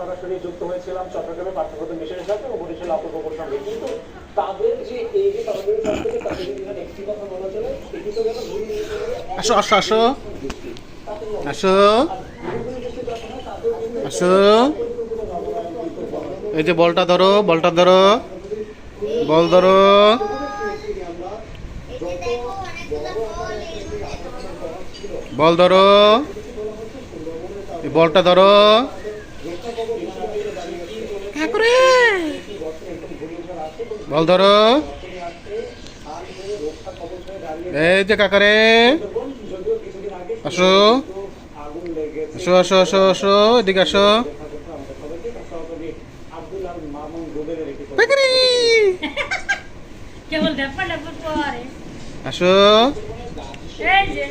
সরাসরি যুক্ত হয়েছিলাম চট্টগ্রামে পার্থপ্রতিম মিশনের সাথে ও বরিশাল অপকল্পের সঙ্গে, কিন্তু তাদের যে এই যে তাদের কাছ থেকে তাদের যদি একটি কথা বলা চলে এটি তো গেল আসো আসো আসো আসো আসো, এই যে বলটা ধরো, বলটা ধরো, বল ধরো, বল ধরো, এই বলটা ধরো, বল ধরো, এই যে কাকারে, আসো আসো আসো আসো আসো, এদিকে আসো, কেবল ব্যাপার ব্যাপার পরে আসো। এই যে